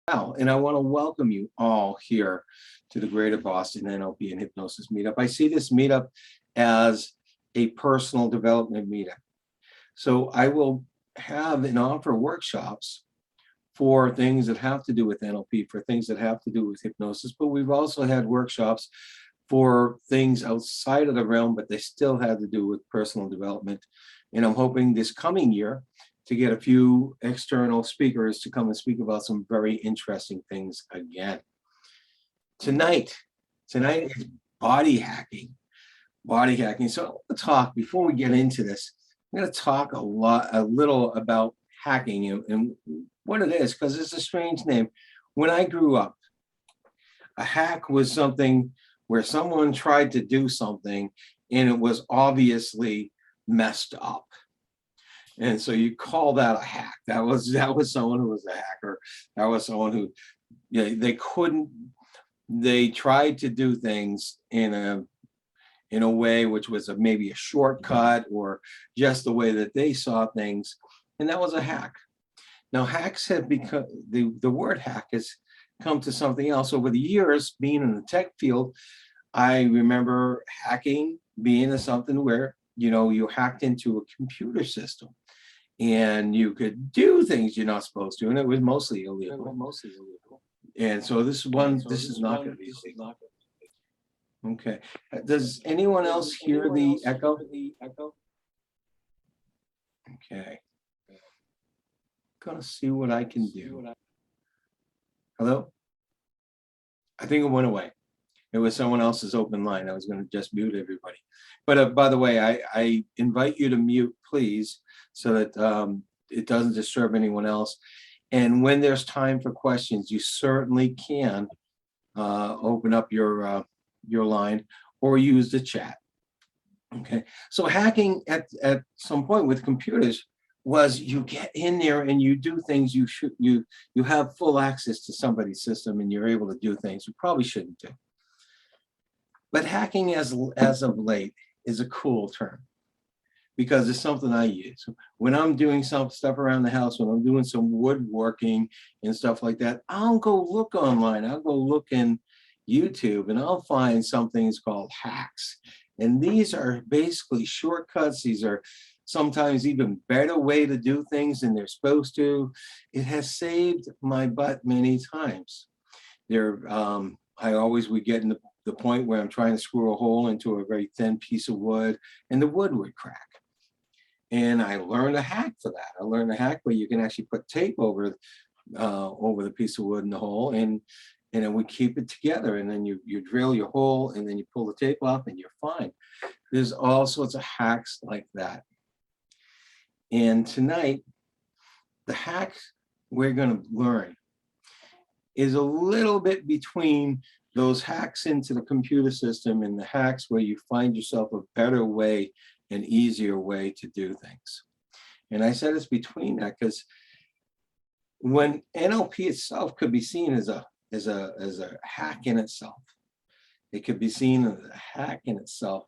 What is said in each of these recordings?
And I want to welcome you all here to the Greater Boston NLP and Hypnosis Meetup. I see this meetup as a personal development meetup. So I will have and offer workshops for things that have to do with NLP, for things that have to do with hypnosis, but we've also had workshops for things outside of the realm, but they still have to do with personal development. And I'm hoping this coming year to get a few external speakers to come and speak about some very interesting things again. Tonight is body hacking. Body hacking. So I want to talk, before we get into this, I'm going to talk a little about hacking and what it is, because it's a strange name. When I grew up, a hack was something where someone tried to do something and it was obviously messed up. And so you call that a hack. That was someone who was a hacker. That was someone who, they tried to do things in a way which was maybe a shortcut or just the way that they saw things. And that was a hack. Now hacks have become, the word hack has come to something else. Over the years, being in the tech field, I remember hacking being something where, you hacked into a computer system and you could do things you're not supposed to, and it was mostly illegal. And so this is not going to be illegal. Okay. Does anyone else hear the echo? Okay. Gonna see what I can do. Hello? I think it went away. It was someone else's open line. I was going to just mute everybody. But by the way, I invite you to mute, please, so that it doesn't disturb anyone else. And when there's time for questions, you certainly can open up your line or use the chat. Okay. So hacking at some point with computers was you get in there and you do things you have full access to somebody's system and you're able to do things you probably shouldn't do. But hacking as of late is a cool term because it's something I use. When I'm doing some stuff around the house, when I'm doing some woodworking and stuff like that, I'll go look online. I'll go look in YouTube and I'll find some things called hacks. And these are basically shortcuts. These are sometimes even better way to do things than they're supposed to. It has saved my butt many times. I always would get in the point where I'm trying to screw a hole into a very thin piece of wood and the wood would crack. And I learned a hack for that. I learned a hack where you can actually put tape over the piece of wood in the hole and then we keep it together. And then you drill your hole and then you pull the tape off and you're fine. There's all sorts of hacks like that. And tonight, the hack we're going to learn is a little bit between those hacks into the computer system and the hacks where you find yourself a better way, an easier way to do things. And I said it's between that because when NLP itself could be seen as a hack in itself, it could be seen as a hack in itself,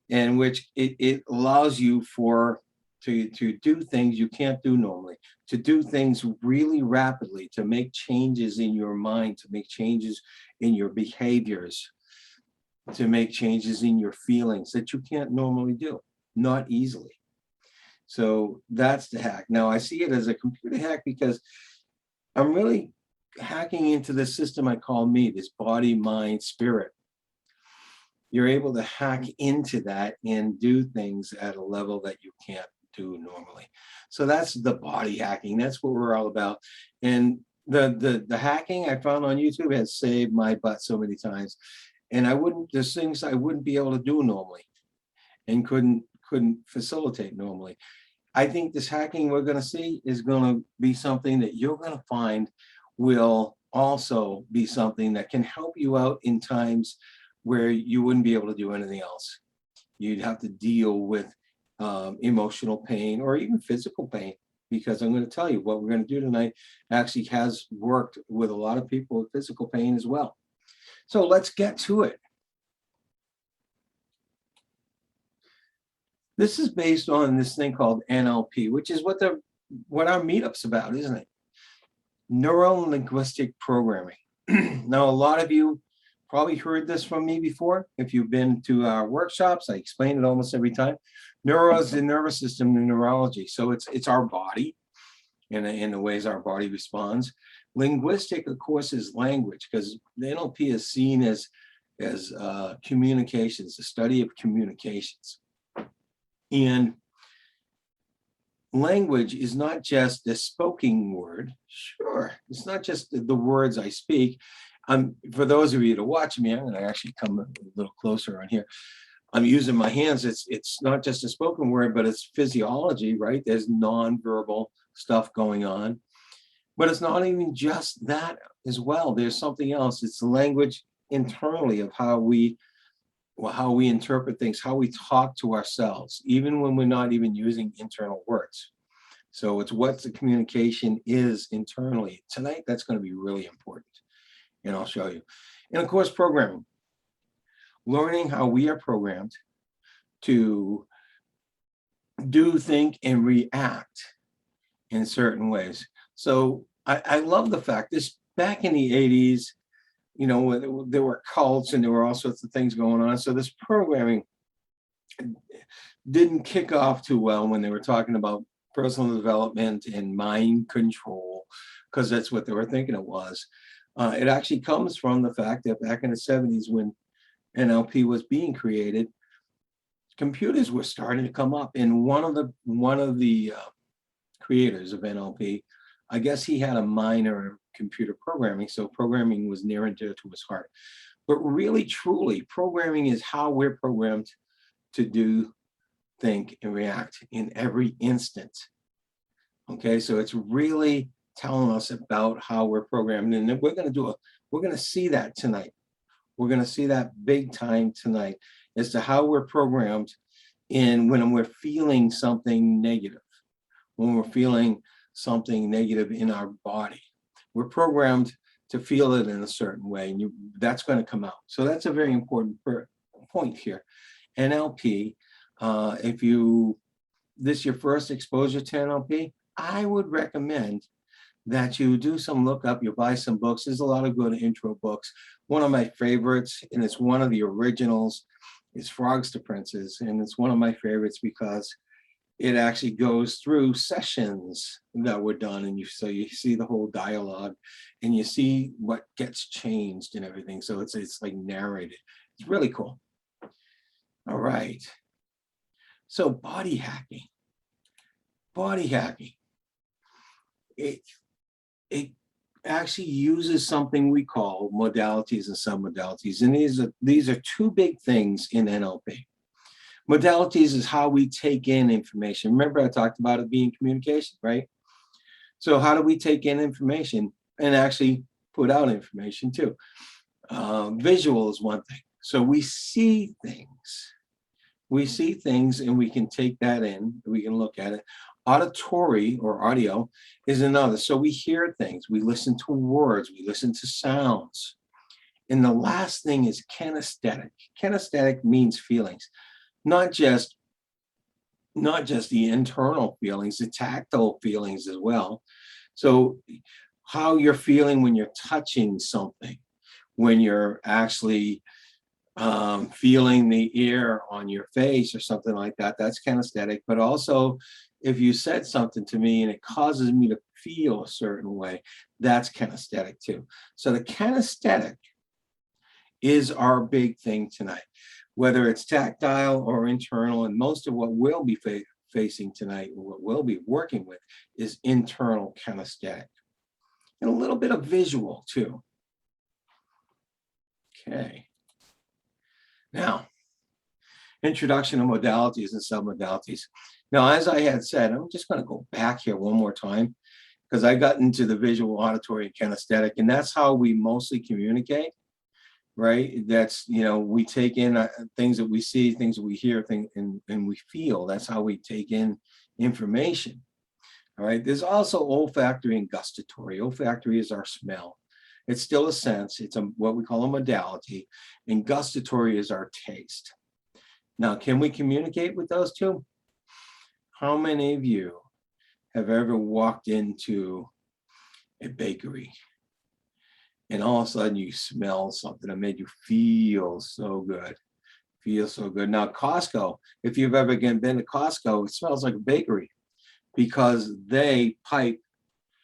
in which it allows you to do things you can't do normally, to do things really rapidly, to make changes in your mind, to make changes in your behaviors, to make changes in your feelings that you can't normally do, not easily. So that's the hack. Now I see it as a computer hack because I'm really hacking into the system I call me, this body, mind, spirit. You're able to hack into that and do things at a level that you can't do normally. So that's the body hacking. That's what we're all about. And the hacking I found on YouTube has saved my butt so many times. And there's things I wouldn't be able to do normally and couldn't facilitate normally. I think this hacking we're going to see is going to be something that you're going to find will also be something that can help you out in times where you wouldn't be able to do anything else. You'd have to deal with emotional pain or even physical pain, because I'm going to tell you what we're going to do tonight actually has worked with a lot of people with physical pain as well. So let's get to it. This is based on this thing called NLP, which is what our meetup's about, isn't it? Neuro-linguistic programming. Now, a lot of you probably heard this from me before. If you've been to our workshops, I explain it almost every time. Neuro is the nervous system in neurology. So it's our body in the ways our body responds. Linguistic, of course, is language, because the NLP is seen as communications, the study of communications. And language is not just the spoken word. Sure, it's not just the words I speak. For those of you to watch me, I'm going to actually come a little closer on here. I'm using my hands. It's not just a spoken word, but it's physiology, right? There's nonverbal stuff going on. But it's not even just that as well. There's something else. It's the language internally of how we interpret things, how we talk to ourselves, even when we're not even using internal words. So it's what the communication is internally. Tonight, that's going to be really important, and I'll show you. And of course, programming. Learning how we are programmed to do, think, and react in certain ways. So I love the fact this back in the 80s, you know, there were cults and there were all sorts of things going on. So this programming didn't kick off too well when they were talking about personal development and mind control, because that's what they were thinking it was. It actually comes from the fact that back in the 70s, when NLP was being created, computers were starting to come up. And one of the creators of NLP, I guess he had a minor in computer programming, so programming was near and dear to his heart. But really, truly, programming is how we're programmed to do, think, and react in every instant. Okay, so it's really telling us about how we're programmed, and we're going to see that tonight. We're going to see that big time tonight as to how we're programmed when we're feeling something negative, when we're feeling something negative in our body. We're programmed to feel it in a certain way, and that's going to come out. So that's a very important point here. NLP, if this is your first exposure to NLP, I would recommend that you do some lookup, you buy some books. There's a lot of good intro books. One of my favorites, and it's one of the originals, is Frogs to Princes. And it's one of my favorites because it actually goes through sessions that were done. And so you see the whole dialogue and you see what gets changed and everything. So it's like narrated. It's really cool. All right. So body hacking. It actually uses something we call modalities and submodalities. And these are two big things in NLP. Modalities is how we take in information. Remember I talked about it being communication, right? So how do we take in information and actually put out information too? Visual is one thing. So we see things. We see things and we can take that in, we can look at it. Auditory or audio is another. So we hear things, we listen to words, we listen to sounds. And the last thing is kinesthetic. Kinesthetic means feelings, not just the internal feelings, the tactile feelings as well. So how you're feeling when you're touching something, when you're actually feeling the air on your face or something like that, that's kinesthetic. But also if you said something to me and it causes me to feel a certain way, that's kinesthetic too. So the kinesthetic is our big thing tonight, whether it's tactile or internal. And most of what we'll be facing tonight, what we'll be working with, is internal kinesthetic and a little bit of visual too. Okay. Now, introduction to modalities and submodalities. Now, as I had said, I'm just going to go back here one more time because I got into the visual, auditory, and kinesthetic, and that's how we mostly communicate, right? That's, we take in things that we see, things that we hear, and we feel. That's how we take in information, all right? There's also olfactory and gustatory. Olfactory is our smell. It's still a sense. It's what we call a modality, and gustatory is our taste. Now, can we communicate with those two? How many of you have ever walked into a bakery, and all of a sudden you smell something that made you feel so good. Feel so good. Now, Costco, if you've ever again been to Costco, it smells like a bakery because they pipe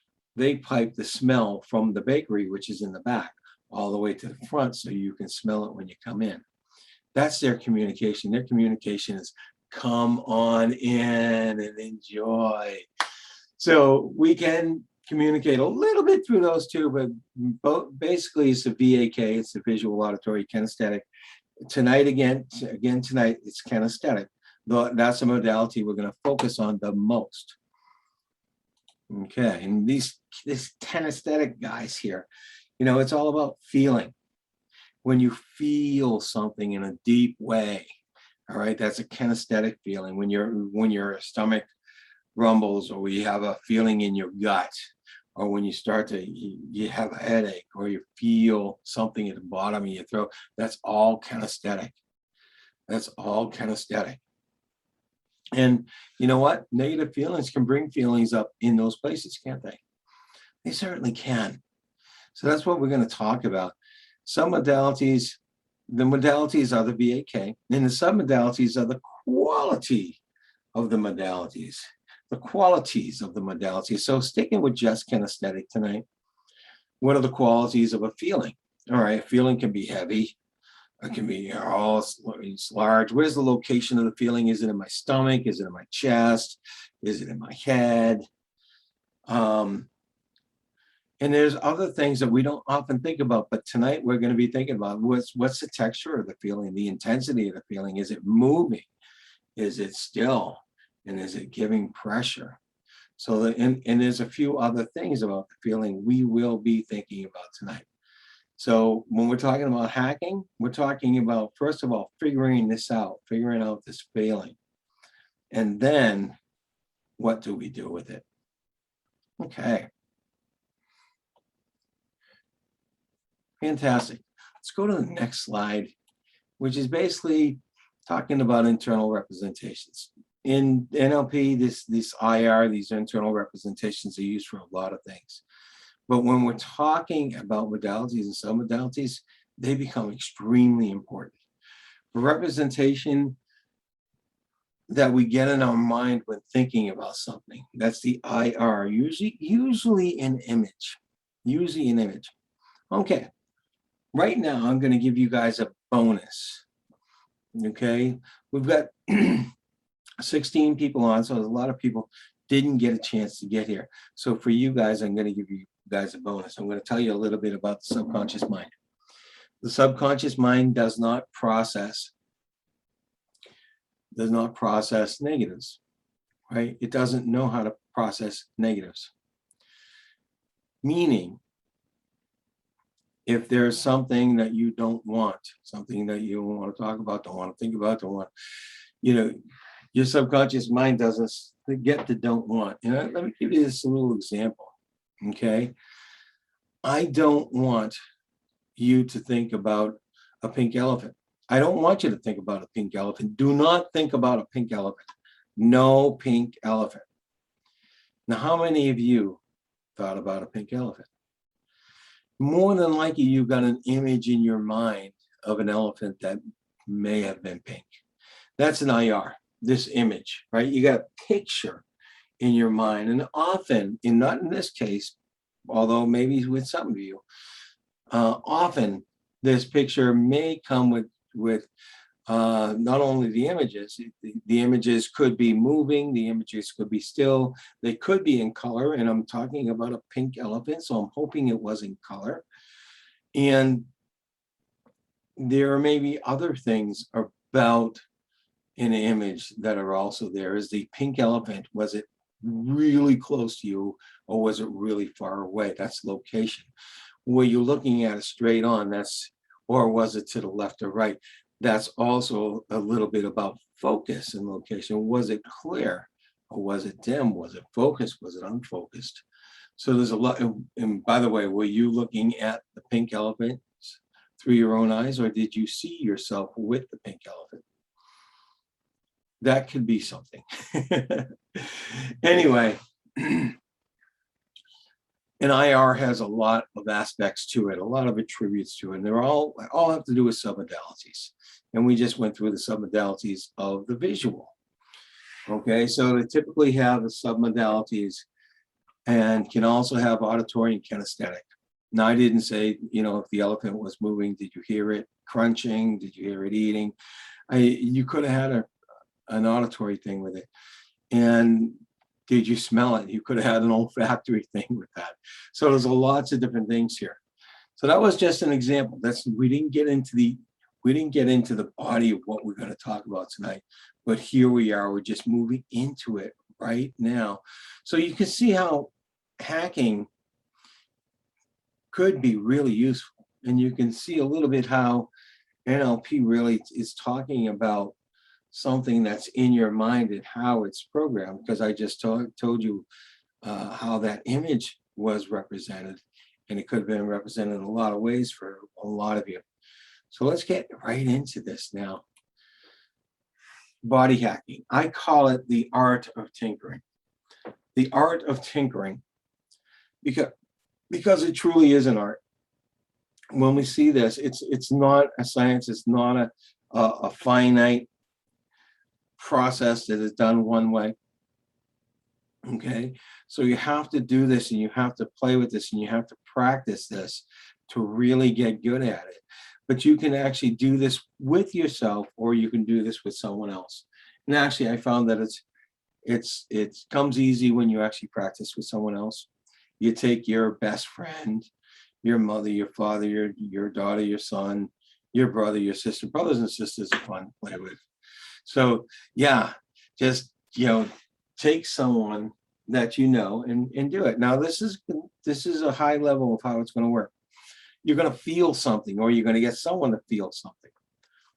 the smell from the bakery, which is in the back, all the way to the front so you can smell it when you come in. That's their communication. Their communication is come on in and enjoy. So we can communicate a little bit through those two, but basically it's the VAK, it's the visual, auditory, kinesthetic. Tonight, tonight, it's kinesthetic. That's the modality we're going to focus on the most. Okay, and this kinesthetic guys here, it's all about feeling. When you feel something in a deep way, all right, that's a kinesthetic feeling. When your stomach rumbles, or you have a feeling in your gut, or when you start to, you have a headache, or you feel something at the bottom of your throat, that's all kinesthetic. That's all kinesthetic. And you know what? Negative feelings can bring feelings up in those places, can't they? They certainly can. So that's what we're going to talk about. Some modalities, the modalities are the VAK, and the submodalities are the quality of the modalities. The qualities of the modalities. So sticking with just kinesthetic tonight, what are the qualities of a feeling? All right, a feeling can be heavy. It can be it's large. Where's the location of the feeling? Is it in my stomach? Is it in my chest? Is it in my head? And there's other things that we don't often think about, but tonight we're going to be thinking about what's the texture of the feeling, the intensity of the feeling. Is it moving? Is it still? And is it giving pressure? So and there's a few other things about the feeling we will be thinking about tonight. So when we're talking about hacking, we're talking about, first of all, figuring this out, figuring out this feeling. And then what do we do with it? Okay. Fantastic. Let's go to the next slide, which is basically talking about internal representations. In NLP, this IR, these internal representations are used for a lot of things. But when we're talking about modalities and submodalities, they become extremely important. The representation that we get in our mind when thinking about something, that's the IR, usually an image. Usually an image. Okay, right now I'm going to give you guys a bonus. Okay, we've got 16 people on, so a lot of people didn't get a chance to get here. So for you guys, I'm going to give you guys a bonus. I'm going to tell you a little bit about the subconscious mind. The subconscious mind does not process negatives, right? It doesn't know how to process negatives. Meaning, if there's something that you don't want, something that you don't want to talk about, don't want to think about, don't want, your subconscious mind doesn't get the don't want. And let me give you this little example, okay? I don't want you to think about a pink elephant. I don't want you to think about a pink elephant. Do not think about a pink elephant. No pink elephant. Now, how many of you thought about a pink elephant? More than likely, you've got an image in your mind of an elephant that may have been pink. That's an IR, this image, right? You got a picture in your mind. And often, not in this case, although maybe with some of you, often this picture may come with not only the images, the images could be moving, the images could be still, they could be in color, and I'm talking about a pink elephant, so I'm hoping it was in color. And there may be other things about an image that are also there. Is the pink elephant, was it really close to you, or was it really far away? That's location. Were you looking at it straight on, or was it to the left or right? That's also a little bit about focus and location. Was it clear, or was it dim? Was it focused? Was it unfocused? So there's a lot. And by the way, were you looking at the pink elephant through your own eyes, or did you see yourself with the pink elephant? That could be something. Anyway, And IR has a lot of aspects to it, a lot of attributes to it. And they're all have to do with submodalities. And we just went through the submodalities of the visual. Okay, so they typically have the submodalities and can also have auditory and kinesthetic. Now, I didn't say, if the elephant was moving, did you hear it crunching? Did you hear it eating? You could have had an auditory thing with it. And did you smell it? You could have had an olfactory thing with that. So there's lots of different things here. So that was just an example. We didn't get into the body of what we're going to talk about tonight. But here we are. We're just moving into it right now. So you can see how hacking could be really useful. And you can see a little bit how NLP really is talking about something that's in your mind and how it's programmed, because I just told you how that image was represented, and it could have been represented in a lot of ways for a lot of you. So let's get right into this now. Body hacking. I call it the art of tinkering. The art of tinkering, because it truly is an art. When we see this, it's not a science. It's not a finite process that is done one way. Okay, so you have to do this, and you have to play with this, and you have to practice this to really get good at it. But you can actually do this with yourself, or you can do this with someone else. And actually, I found that it comes easy when you actually practice with someone else. You take your best friend, your mother, your father, your daughter, your son, your brother, your sister. Brothers and sisters are fun to play with. So yeah, just take someone that and do it. Now this is a high level of how it's going to work. You're going to feel something, or you're going to get someone to feel something.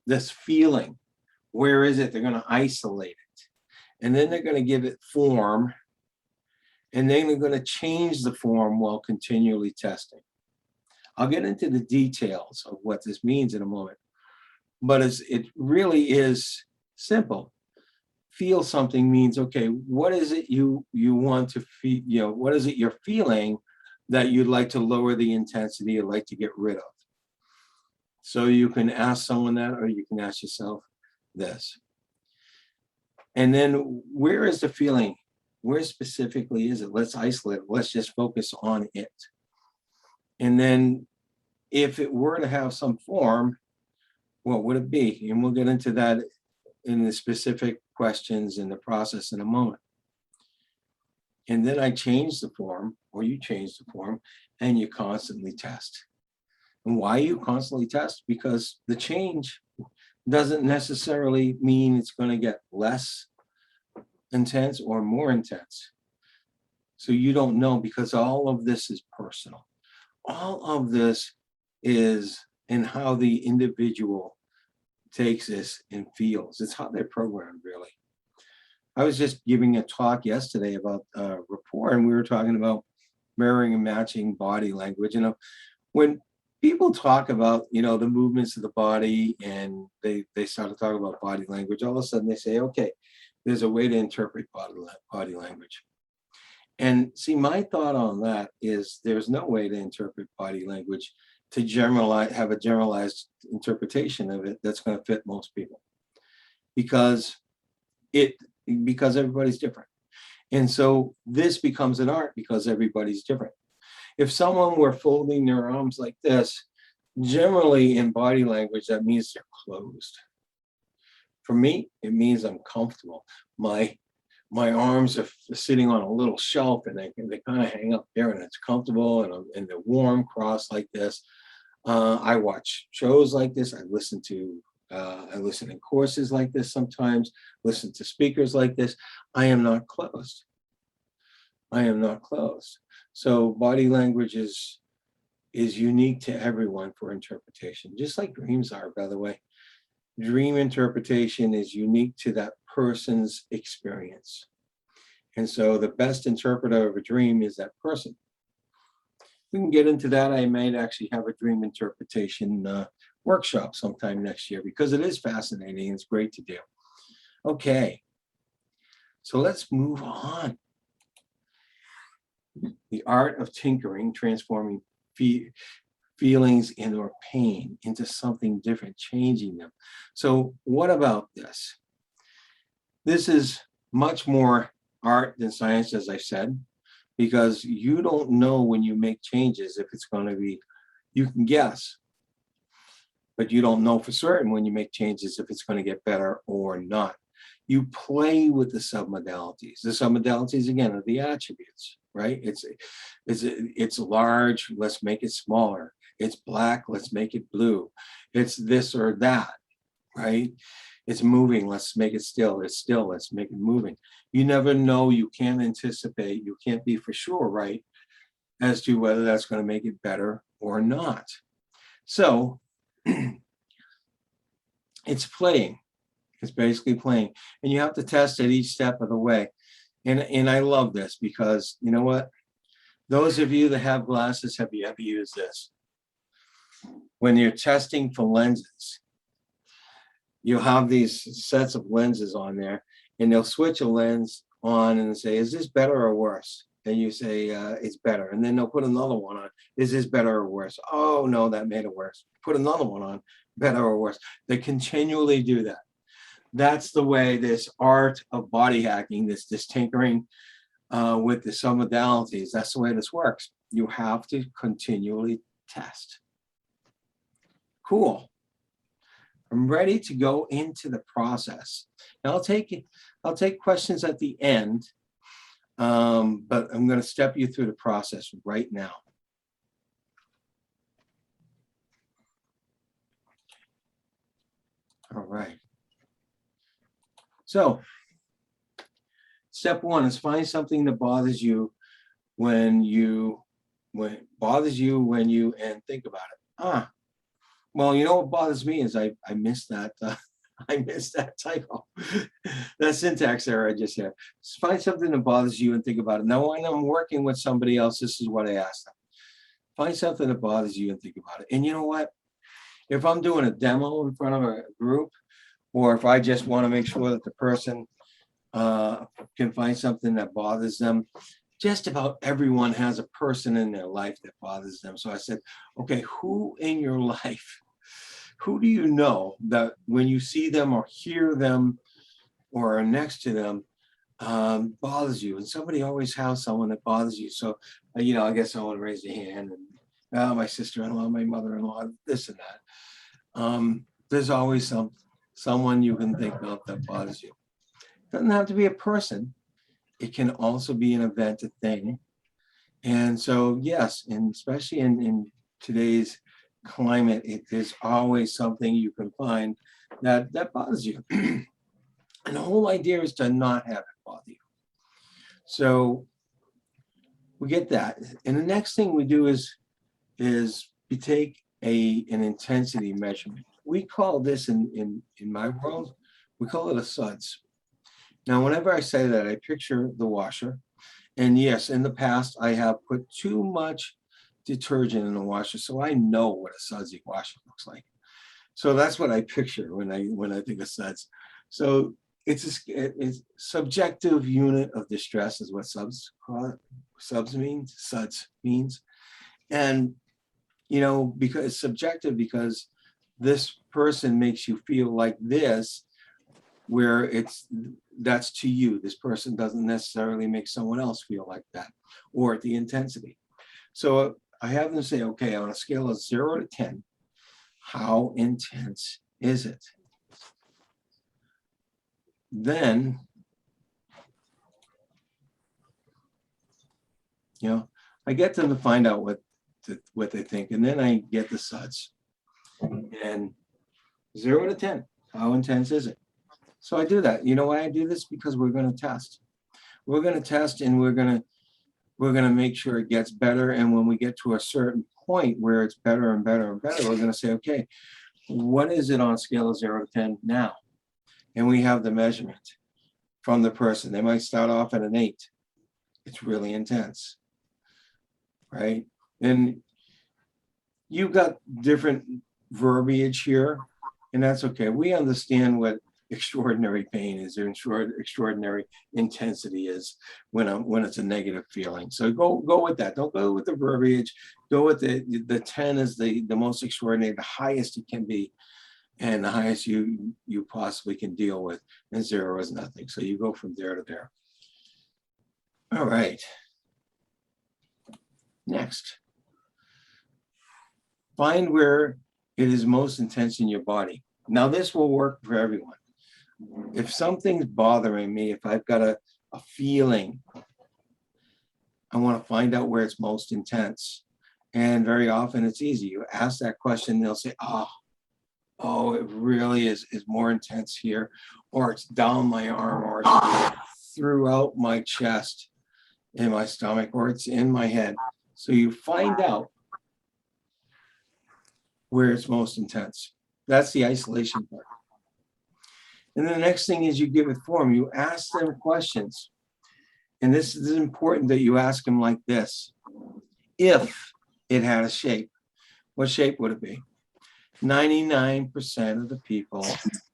This feeling, where is it? They're going to isolate it, and then they're going to give it form, and then they're going to change the form while continually testing. I'll get into the details of what this means in a moment, but it really is simple. Feel something means, okay, what is it you want to feel? What is it you're feeling that you'd like to lower the intensity, you'd like to get rid of? So you can ask someone that, or you can ask yourself this. And then where is the feeling? Where specifically is it? Let's isolate it. Let's just focus on it. And then if it were to have some form, what would it be? And we'll get into that in the specific questions in the process in a moment. And then I change the form, or you change the form, and you constantly test. And why you constantly test? Because the change doesn't necessarily mean it's going to get less intense or more intense. So you don't know, because all of this is personal. All of this is in how the individual takes this and feels. It's how they're programmed, really. I was just giving a talk yesterday about rapport, and we were talking about mirroring and matching body language. When people talk about, the movements of the body, and they start to talk about body language, all of a sudden they say, okay, there's a way to interpret body language. And see, my thought on that is there's no way to interpret body language to have a generalized interpretation of it that's going to fit most people, because everybody's different. And so this becomes an art because everybody's different. If someone were folding their arms like this, generally in body language, that means they're closed. For me, it means I'm comfortable. My arms are sitting on a little shelf, and they kind of hang up there, and it's comfortable, and they're warm, crossed like this. I watch shows like this. I listen in courses like this sometimes, listen to speakers like this. I am not closed. I am not closed. So body language is unique to everyone for interpretation, just like dreams are, by the way. Dream interpretation is unique to that person's experience. And so the best interpreter of a dream is that person. We can get into that. I might actually have a dream interpretation workshop sometime next year, because it is fascinating. It's great to do. Okay, so let's move on. The art of tinkering, transforming feelings and or pain into something different, changing them. So what about this? This is much more art than science, as I said, because you don't know when you make changes if it's going to be, you can guess, but you don't know for certain when you make changes if it's going to get better or not. You play with the submodalities. The submodalities, again, are the attributes, right? It's large, let's make it smaller. It's black, let's make it blue. It's this or that, right? It's moving, let's make it still. It's still, let's make it moving. You never know, you can't anticipate, you can't be for sure, right, as to whether that's going to make it better or not. So it's playing. It's basically playing. And you have to test at each step of the way. And I love this because, you know what? Those of you that have glasses, have you ever used this? When you're testing for lenses, you'll have these sets of lenses on there, and they'll switch a lens on and say, is this better or worse? And you say, it's better. And then they'll put another one on. Is this better or worse? Oh, no, that made it worse. Put another one on, better or worse. They continually do that. That's the way this art of body hacking, this tinkering with the submodalities, that's the way this works. You have to continually test. Cool. I'm ready to go into the process. Now I'll take questions at the end, but I'm going to step you through the process right now. All right. So step one is find something that bothers you when you and think about it. Well, you know what bothers me is I missed that I missed that typo. That syntax error I just had. Find something that bothers you and think about it. Now, when I'm working with somebody else, this is what I ask them. Find something that bothers you and think about it. And you know what? If I'm doing a demo in front of a group, or if I just want to make sure that the person can find something that bothers them, just about everyone has a person in their life that bothers them. So I said, okay, who in your life, who do you know that when you see them or hear them or are next to them bothers you? And somebody always has someone that bothers you. So, I guess someone raised their hand, and my sister-in-law, my mother-in-law, this and that. There's always someone you can think of that bothers you. It doesn't have to be a person. It can also be an event, a thing. And so, yes, and especially in today's climate, there's always something you can find that bothers you. And the whole idea is to not have it bother you. So we get that. And the next thing we do is we take an intensity measurement. We call this in my world, we call it a SUDS. Now, whenever I say that, I picture the washer. And yes, in the past, I have put too much detergent in the washer, so I know what a sudsy washer looks like. So that's what I picture when I think of suds. So it's a subjective unit of distress is what suds means. And, because it's subjective, because this person makes you feel like this, where that's to you. This person doesn't necessarily make someone else feel like that, or at the intensity. So I have them say, okay, on a scale of 0 to 10, how intense is it? Then, I get them to find out what they think, and then I get the suds. And 0 to 10, how intense is it? So I do that. You know why I do this? Because we're going to test. We're going to test, and we're going to make sure it gets better. And when we get to a certain point where it's better and better and better, we're going to say, okay, what is it on a scale of 0 to 10 now? And we have the measurement from the person. They might start off at an 8. It's really intense, right? And you've got different verbiage here, and that's okay. We understand what extraordinary pain? Is there extraordinary intensity is when it's a negative feeling? So go with that. Don't go with the verbiage. Go with the 10 is the most extraordinary, the highest it can be, and the highest you possibly can deal with, and 0 is nothing. So you go from there to there. All right. Next, find where it is most intense in your body. Now this will work for everyone. If something's bothering me, if I've got a feeling, I want to find out where it's most intense. And very often it's easy. You ask that question, they'll say, oh, it really is more intense here, or it's down my arm, or it's throughout my chest, in my stomach, or it's in my head. So you find out where it's most intense. That's the isolation part. And then the next thing is you give it form. You ask them questions. And this is important that you ask them like this. If it had a shape, what shape would it be? 99% of the people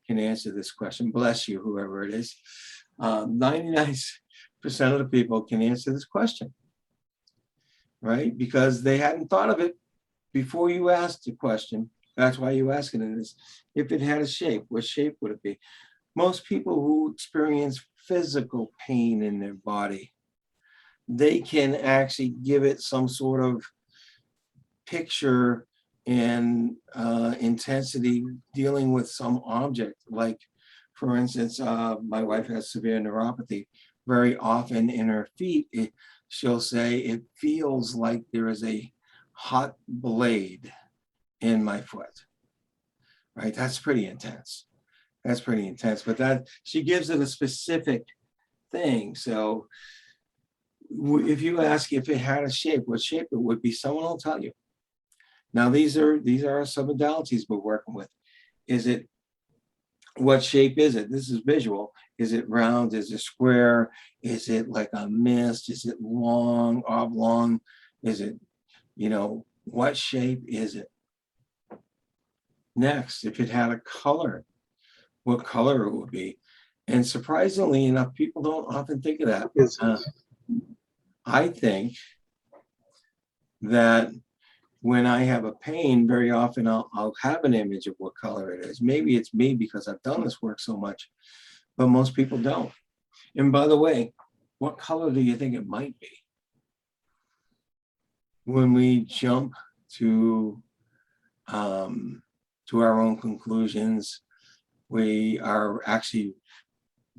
can answer this question. Bless you, whoever it is. 99% of the people can answer this question, right? Because they hadn't thought of it before you asked the question. That's why you ask it. And it's, if it had a shape, what shape would it be? Most people who experience physical pain in their body, they can actually give it some sort of picture and intensity dealing with some object. Like, for instance, my wife has severe neuropathy. Very often in her feet, she'll say, it feels like there is a hot blade in my foot, right? That's pretty intense. That's pretty intense, but that she gives it a specific thing. So if you ask if it had a shape, what shape it would be, someone will tell you. Now, these are some modalities we're working with. Is it, what shape is it? This is visual. Is it round? Is it square? Is it like a mist? Is it long, oblong? Is it, what shape is it? Next, if it had a color, what color it would be. And surprisingly enough, people don't often think of that. I think that when I have a pain, very often I'll have an image of what color it is. Maybe it's me because I've done this work so much, but most people don't. And by the way, what color do you think it might be? When we jump to our own conclusions, we are actually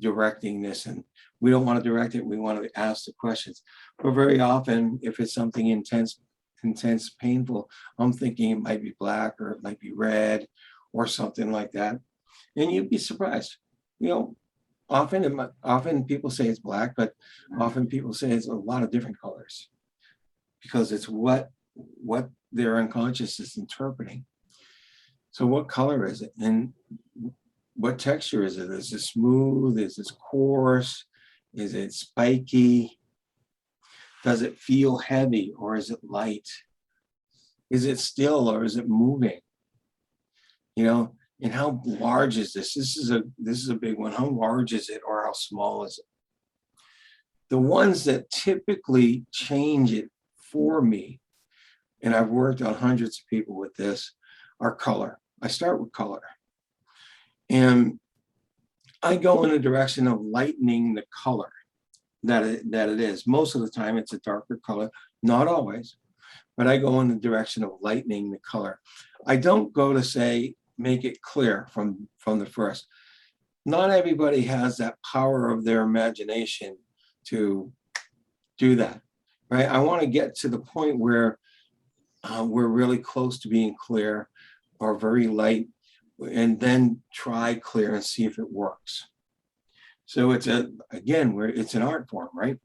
directing this, and we don't want to direct it. We want to ask the questions. But very often, if it's something intense, painful, I'm thinking it might be black, or it might be red, or something like that. And you'd be surprised. Often people say it's black, but often people say it's a lot of different colors, because it's what their unconscious is interpreting. So what color is it? And what texture is it? Is it smooth? Is it coarse? Is it spiky? Does it feel heavy, or is it light? Is it still, or is it moving? And how large is this? This is a big one. How large is it, or how small is it? The ones that typically change it for me, and I've worked on hundreds of people with this, are color. I start with color. And I go in the direction of lightening the color that it is. Most of the time it's a darker color, not always, but I go in the direction of lightening the color. I don't go to say, make it clear from the first. Not everybody has that power of their imagination to do that, right? I want to get to the point where we're really close to being clear, or very light, and then try clear and see if it works. So it's an art form, right?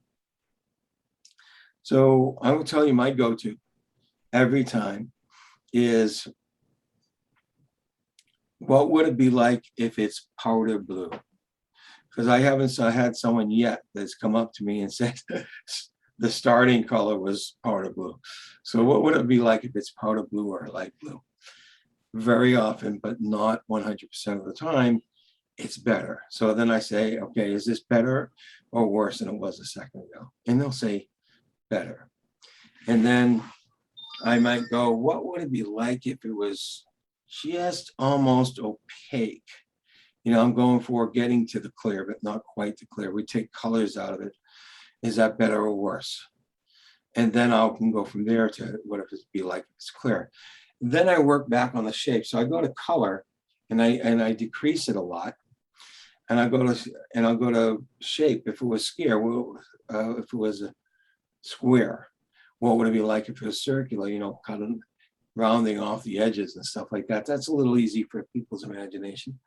So I will tell you, my go-to every time is, what would it be like if it's powder blue? Because I haven't had someone yet that's come up to me and said the starting color was powder blue. So what would it be like if it's powder blue or light blue? Very often, but not 100% of the time, it's better. So then I say, okay, is this better or worse than it was a second ago? And they'll say better. And then I might go, what would it be like if it was just almost opaque? I'm going for getting to the clear, but not quite the clear. We take colors out of it. Is that better or worse? And then I can go from there to what if it be like if it's clear. Then I work back on the shape. So I go to color and I decrease it a lot. And I'll go to shape. If it was if it was a square, what would it be like if it was circular? Kind of rounding off the edges and stuff like that. That's a little easy for people's imagination.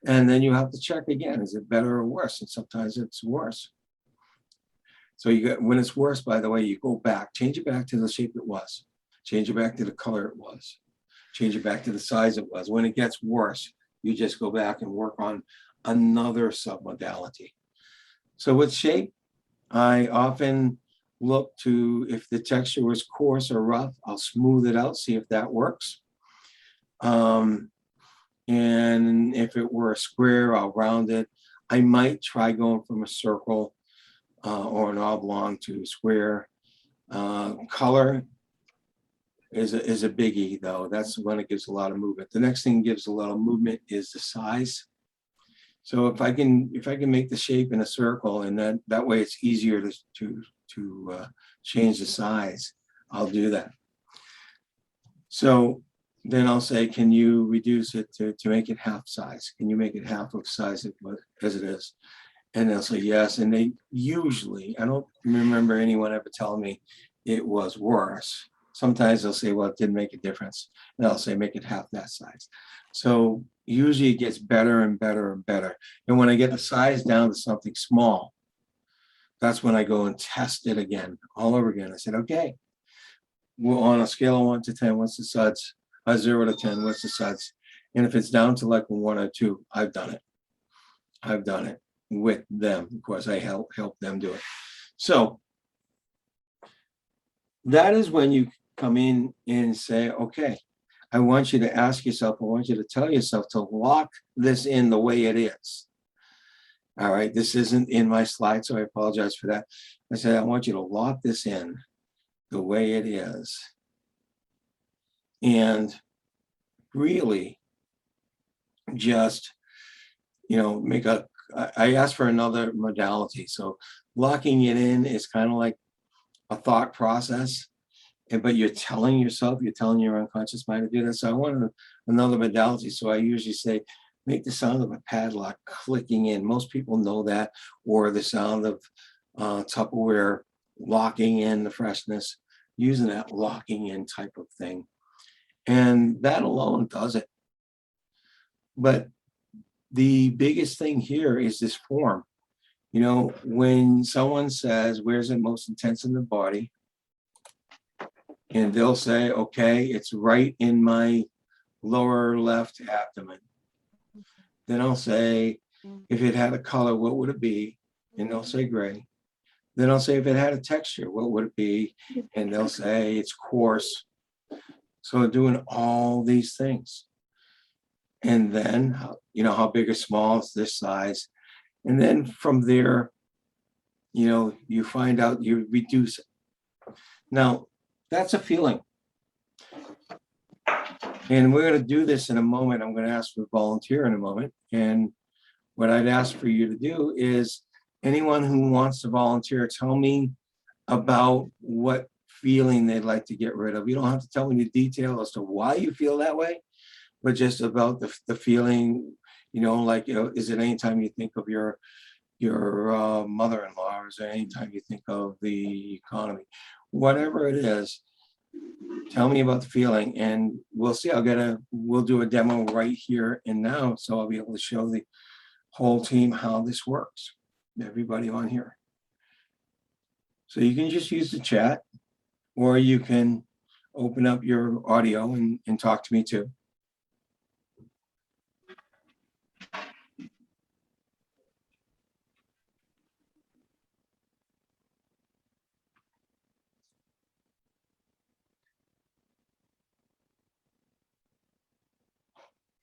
And then you have to check again: is it better or worse? And sometimes it's worse. So when it's worse, by the way, you go back, change it back to the shape it was, change it back to the color it was, change it back to the size it was. When it gets worse, you just go back and work on another submodality. So with shape, I often look to, if the texture was coarse or rough, I'll smooth it out, see if that works. And if it were a square, I'll round it. I might try going from a circle or an oblong to a square. Color is a biggie, though. That's when it gives a lot of movement. The next thing gives a lot of movement is the size. So if I can make the shape in a circle, and that way it's easier to change the size, I'll do that. So then I'll say, can you reduce it to make it half size? Can you make it half of size as it is? And they'll say yes. And they usually, I don't remember anyone ever telling me it was worse. Sometimes they'll say, well, it didn't make a difference. And I'll say, make it half that size. So usually it gets better and better and better. And when I get the size down to something small, that's when I go and test it again, all over again. I said, okay, well, on a scale of 1 to 10, what's the suds? 0 to 10, what's the suds? And if it's down to like a 1 or 2, I've done it. I've done it with them. Of course, I help them do it. So that is when you come in and say, okay, I want you to ask yourself, I want you to tell yourself to lock this in the way it is. All right, this isn't in my slide, so I apologize for that. I said, I want you to lock this in the way it is. And really just, I asked for another modality. So locking it in is kind of like a thought process, but you're telling your unconscious mind to do that. So I wanted another modality. So I usually say, make the sound of a padlock clicking in. Most people know that, or the sound of Tupperware locking in the freshness, using that locking in type of thing. And that alone does it. But the biggest thing here is this form. When someone says, where's it most intense in the body? And they'll say, okay, it's right in my lower left abdomen. Then I'll say, if it had a color, what would it be? And they'll say gray. Then I'll say, if it had a texture, what would it be? And they'll say it's coarse. So doing all these things. And then, how big or small is this size? And then from there, you find out, you reduce it. Now, that's a feeling. And we're going to do this in a moment. I'm going to ask for a volunteer in a moment. And what I'd ask for you to do is, anyone who wants to volunteer, tell me about what feeling they'd like to get rid of. You don't have to tell me the detail as to why you feel that way, but just about the feeling, is it anytime you think of your mother-in-law, or is there anytime you think of the economy? Whatever it is, tell me about the feeling, and we'll see. We'll do a demo right here and now, so I'll be able to show the whole team how this works, everybody on here. So you can just use the chat, or you can open up your audio and talk to me too.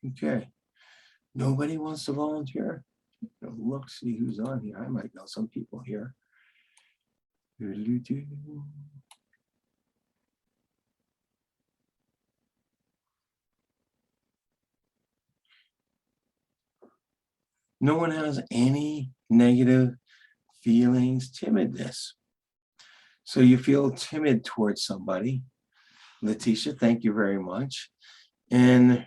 Okay. Nobody wants to volunteer? Look, see who's on here. I might know some people here. No one has any negative feelings, timidness. So you feel timid towards somebody. Letitia, thank you very much. And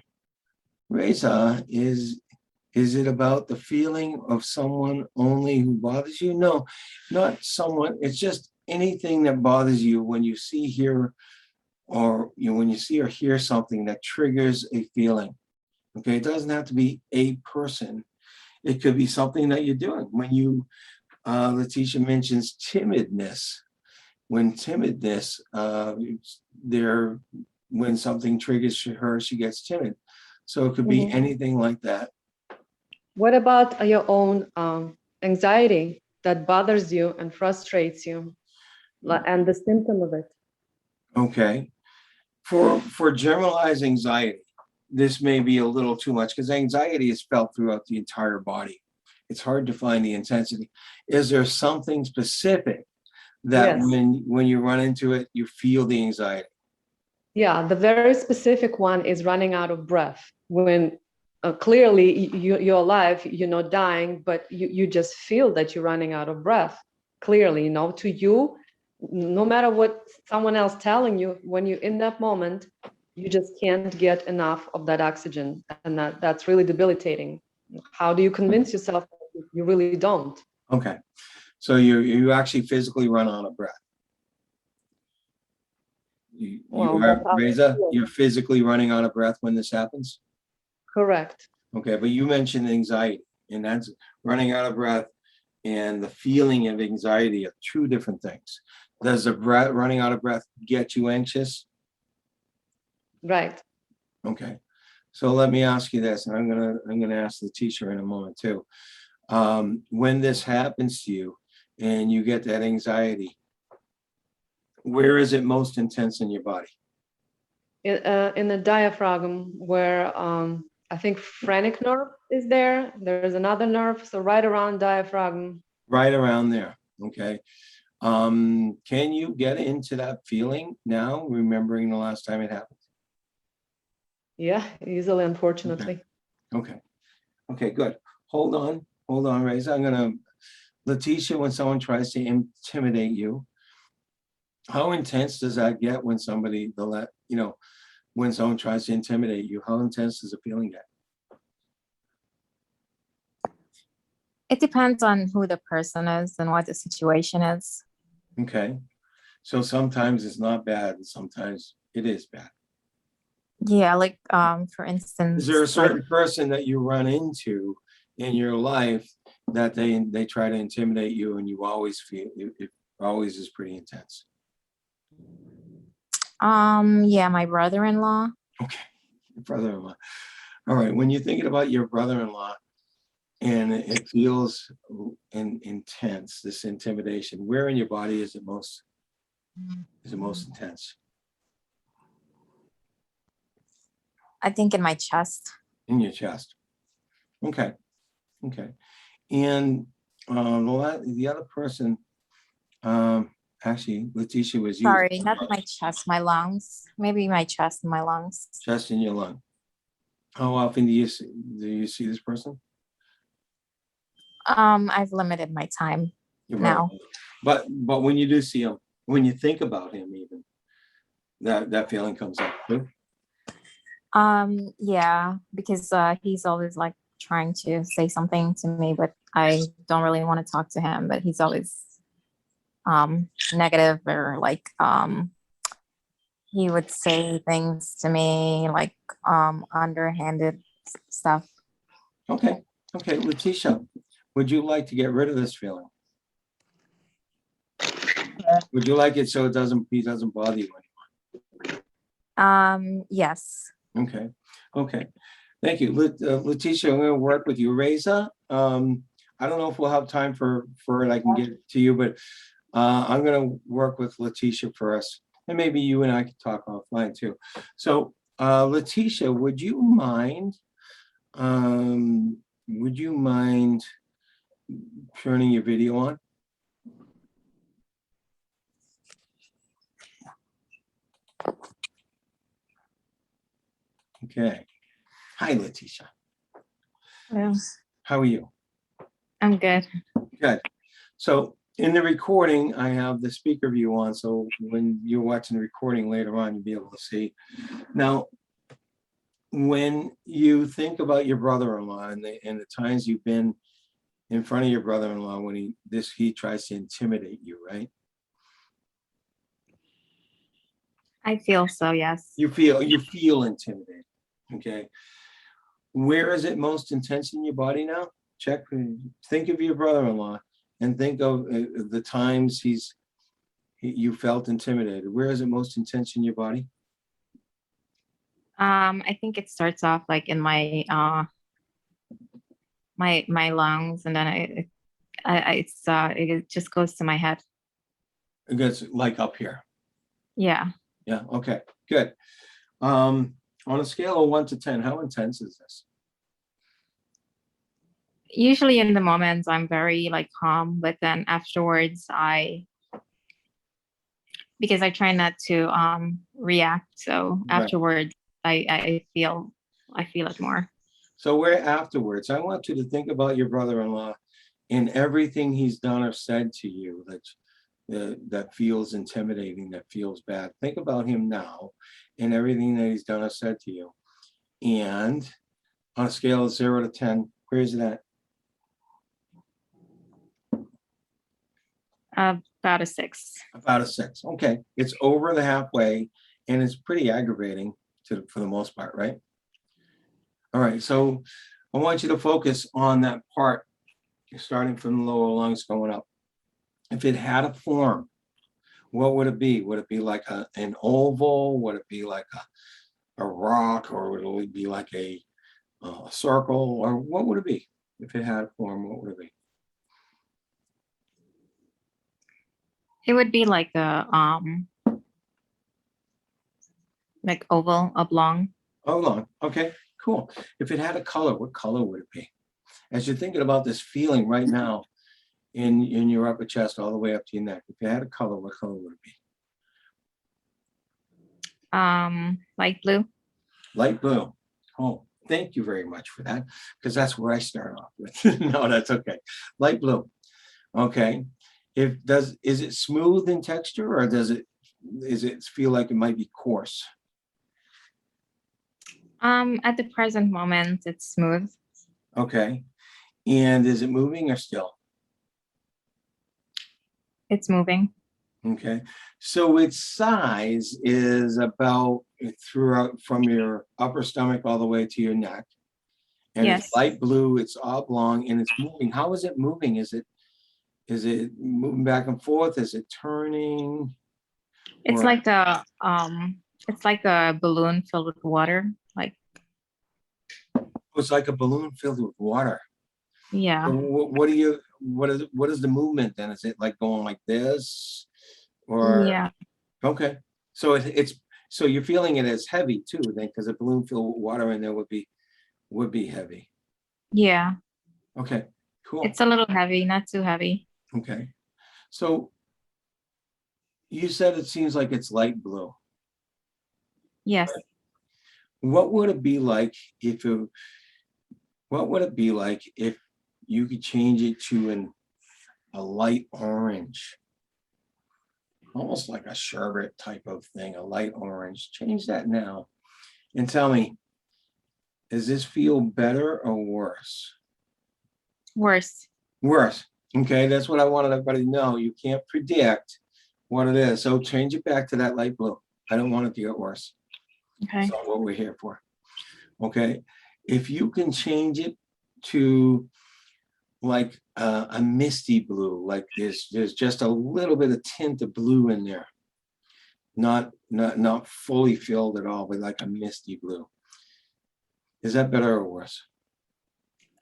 Reza, is it about the feeling of someone only who bothers you? No, not someone. It's just anything that bothers you when you see, hear, or when you see or hear something that triggers a feeling. Okay, it doesn't have to be a person. It could be something that you're doing. When you, Letitia mentions timidness. When timidness, when something triggers her, she gets timid. So it could be anything like that. What about your own anxiety that bothers you and frustrates you, and the symptom of it? Okay. For generalized anxiety, this may be a little too much because anxiety is felt throughout the entire body. It's hard to find the intensity. Is there something specific that Yes. when you run into it, you feel the anxiety? Yeah, the very specific one is running out of breath. When clearly you're alive, you're not dying, but you just feel that you're running out of breath. Clearly, to you, no matter what someone else telling you, when you're in that moment, you just can't get enough of that oxygen, and that's really debilitating. How do you convince yourself that you really don't? Okay. So you actually physically run out of breath. Reza, you're physically running out of breath when this happens? Correct. Okay, but you mentioned anxiety, and that's running out of breath and the feeling of anxiety are two different things. Does the running out of breath get you anxious? Right. Okay. So let me ask you this, and I'm gonna ask the teacher in a moment too. When this happens to you and you get that anxiety, where is it most intense in your body? In the diaphragm, where I think phrenic nerve is there. There's another nerve, so right around diaphragm. Right around there. Okay. Can you get into that feeling now, remembering the last time it happened? Yeah, easily, unfortunately. Okay. Okay, good. Hold on, Reza. I'm gonna, Letitia, when someone tries to intimidate you, how intense does that get when somebody, when someone tries to intimidate you, how intense does the feeling get? It depends on who the person is and what the situation is. Okay. So sometimes it's not bad and sometimes it is bad. Yeah, like for instance, is there a certain person that you run into in your life that they try to intimidate you and you always feel it always is pretty intense? Yeah, my brother-in-law. Okay, your brother-in-law. All right, when you're thinking about your brother-in-law and it feels intense, this intimidation, where in your body is it most intense? I think in my chest. In your chest. Okay. Okay. And the other person, actually, Letitia was you. Sorry, not my chest, my lungs. Maybe my chest and my lungs. Chest in your lung. How often do you see this person? I've limited my time now. But when you do see him, when you think about him, even that feeling comes up too. Yeah, because he's always like trying to say something to me, but I don't really want to talk to him, but he's always negative, or like he would say things to me like underhanded stuff. Okay. Okay, Letitia, would you like to get rid of this feeling? Would you like it so he doesn't bother you anymore? Yes. Okay. Okay. Thank you. Letitia, I'm going to work with you. Reza, I don't know if we'll have time for it. I can get to you, but I'm going to work with Letitia first, and maybe you and I can talk offline too. So, Letitia, would you mind Would you mind turning your video on? Okay. Hi, Letitia. Hello. How are you? I'm good. Good. So in the recording, I have the speaker view on. So when you're watching the recording later on, you'll be able to see. Now, when you think about your brother-in-law and the times you've been in front of your brother-in-law when he tries to intimidate you, right? I feel so, yes. You feel intimidated. Okay. Where is it most intense in your body now? Think of your brother-in-law and think of the times you felt intimidated. Where is it most intense in your body? I think it starts off like in my my lungs, and then it just goes to my head. It gets like up here. Yeah. Yeah. Okay. Good. On a scale of 1 to 10, how intense is this? Usually in the moments I'm very like calm, but then afterwards because I try not to react. So Right. afterwards I feel it more. So where afterwards, I want you to think about your brother-in-law and everything he's done or said to you that feels intimidating, that feels bad. Think about him now and everything that he's done or said to you. And on a scale of 0 to 10, where is it at? About a 6. About a 6. Okay. It's over the halfway and it's pretty aggravating for the most part, right? All right. So I want you to focus on that part starting from the lower lungs going up. If it had a form, what would it be? Would it be like an oval? Would it be like a rock, or would it be like a circle, or what would it be? If it had a form, what would it be? It would be like a like oval, oblong. Hold on. Okay, cool. If it had a color, what color would it be? As you're thinking about this feeling right now in your upper chest all the way up to your neck, if it had a color, what color would it be? Light blue. Light blue. Oh, thank you very much for that, because that's where I start off with. No, that's okay. Light blue. Okay. Is it smooth in texture, or does it feel like it might be coarse? At the present moment, it's smooth. Okay. And is it moving or still? It's moving. Okay. So its size is about throughout from your upper stomach all the way to your neck. And Yes. it's light blue, it's oblong, and it's moving. How is it moving? Is it moving back and forth? Is it turning? It's Or- it's like a balloon filled with water. Like, It's like a balloon filled with water. yeah. So what is the movement then? Is it like going like this? Or Yeah. okay. So so you're feeling it as heavy too, then, because a balloon filled with water in there would be heavy. Yeah. Okay, cool. It's a little heavy, not too heavy. Okay. So you said it seems like it's light blue. Yes. What would it be like if you could change it to a light orange? Almost like a sherbet type of thing, a light orange. Change that now and tell me, does this feel better or worse? Worse. Worse. Okay, that's what I wanted everybody to know. You can't predict what it is. So change it back to that light blue. I don't want it to get worse. Okay. That's not what we're here for. Okay. If you can change it to like a misty blue, like there's just a little bit of tint of blue in there. Not fully filled at all, but like a misty blue. Is that better or worse?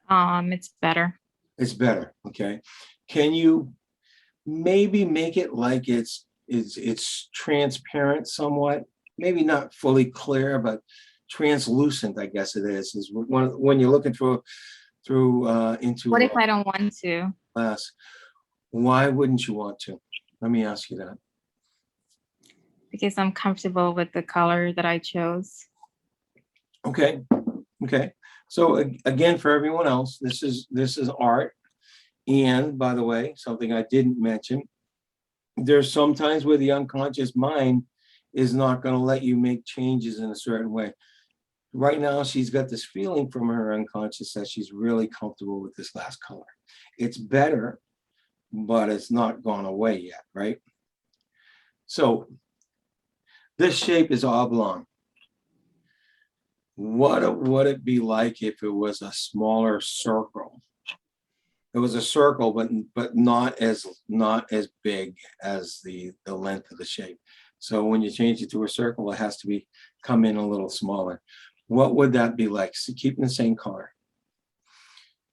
It's better. It's better. Okay. Can you maybe make it like it's transparent somewhat? Maybe not fully clear, but translucent, I guess it is when you're looking through into What if I don't want to? glass. Why wouldn't you want to? Let me ask you that. Because I'm comfortable with the color that I chose. Okay. So again, for everyone else, this is art. And by the way, something I didn't mention, there's sometimes where the unconscious mind is not going to let you make changes in a certain way. Right now, she's got this feeling from her unconscious that she's really comfortable with this last color. It's better, but it's not gone away yet, right? So this shape is oblong. What would it be like if it was a smaller circle? It was a circle, but not as big as the length of the shape. So when you change it to a circle, it has to come in a little smaller. What would that be like? So keeping the same color.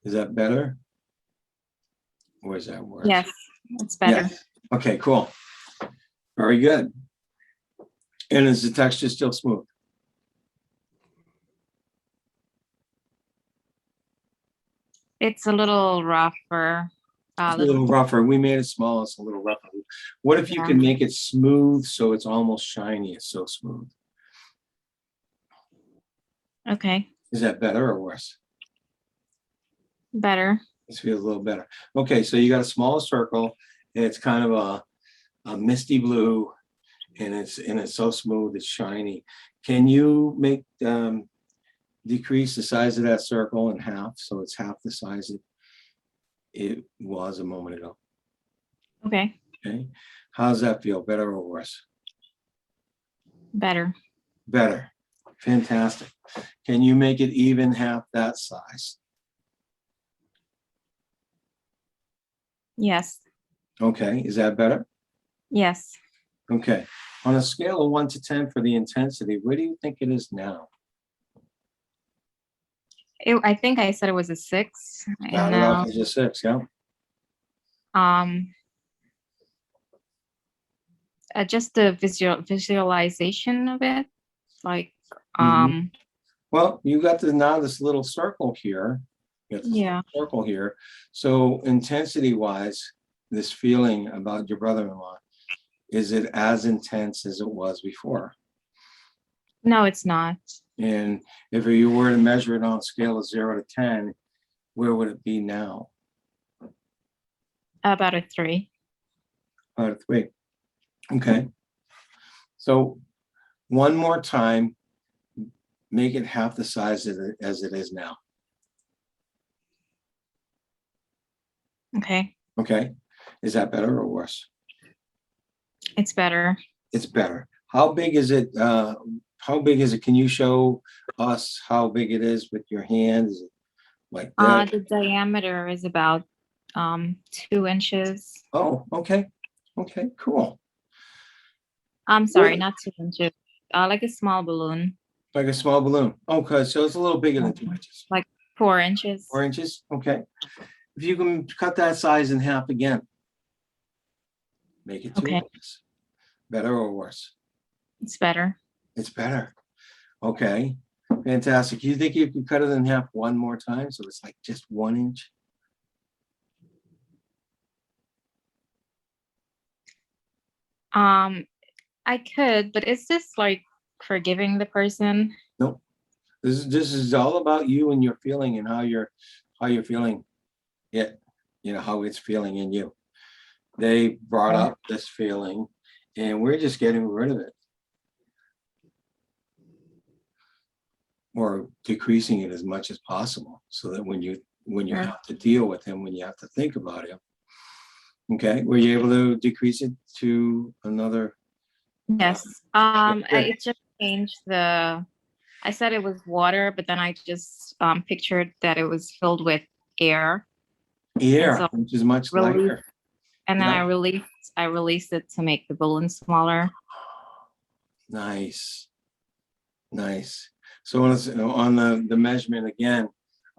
Is that better? Or is that worse? Yes, it's better. Yes. Okay, cool. Very good. And is the texture still smooth? It's a little rougher. It's a little rougher. We made it small. It's a little rougher. What if you can make it smooth so it's almost shiny? It's so smooth. Okay. Is that better or worse? Better. This feels a little better. Okay, so you got a small circle, and it's kind of a misty blue, and it's so smooth, it's shiny. Can you make decrease the size of that circle in half so it's half the size it was a moment ago? Okay. Okay. How does that feel? Better or worse? Better. Better. Fantastic. Can you make it even half that size? Yes. Okay. Is that better? Yes. Okay. On a scale of 1 to 10 for the intensity, where do you think it is now? I think I said it was a 6. And Started off as a 6, yeah. Just the visualization of it, like Well, you got now this little circle here. You got this little circle here. So intensity wise, this feeling about your brother-in-law, is it as intense as it was before? No, it's not. And if you were to measure it on a scale of 0 to 10, where would it be now? About a 3. About a 3. Okay. So one more time, make it half the size as it is now. Okay. Okay. Is that better or worse? It's better. It's better. How big is it? How big is it? Can you show us how big it is with your hand? Is it like that? The diameter is about 2 inches. Oh, okay. Okay, cool. I'm sorry, not 2 inches. Like a small balloon. Like a small balloon. Okay, so it's a little bigger than 2 inches. Like 4 inches. 4 inches? Okay. If you can cut that size in half again, make it 2 inches. Better or worse? It's better. It's better. Okay. Fantastic. You think you could cut it in half one more time so it's like just 1 inch? I could, but is this like forgiving the person? Nope. This is all about you and your feeling and how you're feeling it, how it's feeling in you. They brought up this feeling and we're just getting rid of it. Or decreasing it as much as possible so that when you have to deal with him, when you have to think about him. Okay, were you able to decrease it to another? Yes. I just changed I said it was water, but then I just pictured that it was filled with air. Air, which is much lighter. And then I released it to make the balloon smaller. Nice. Nice. So on the measurement again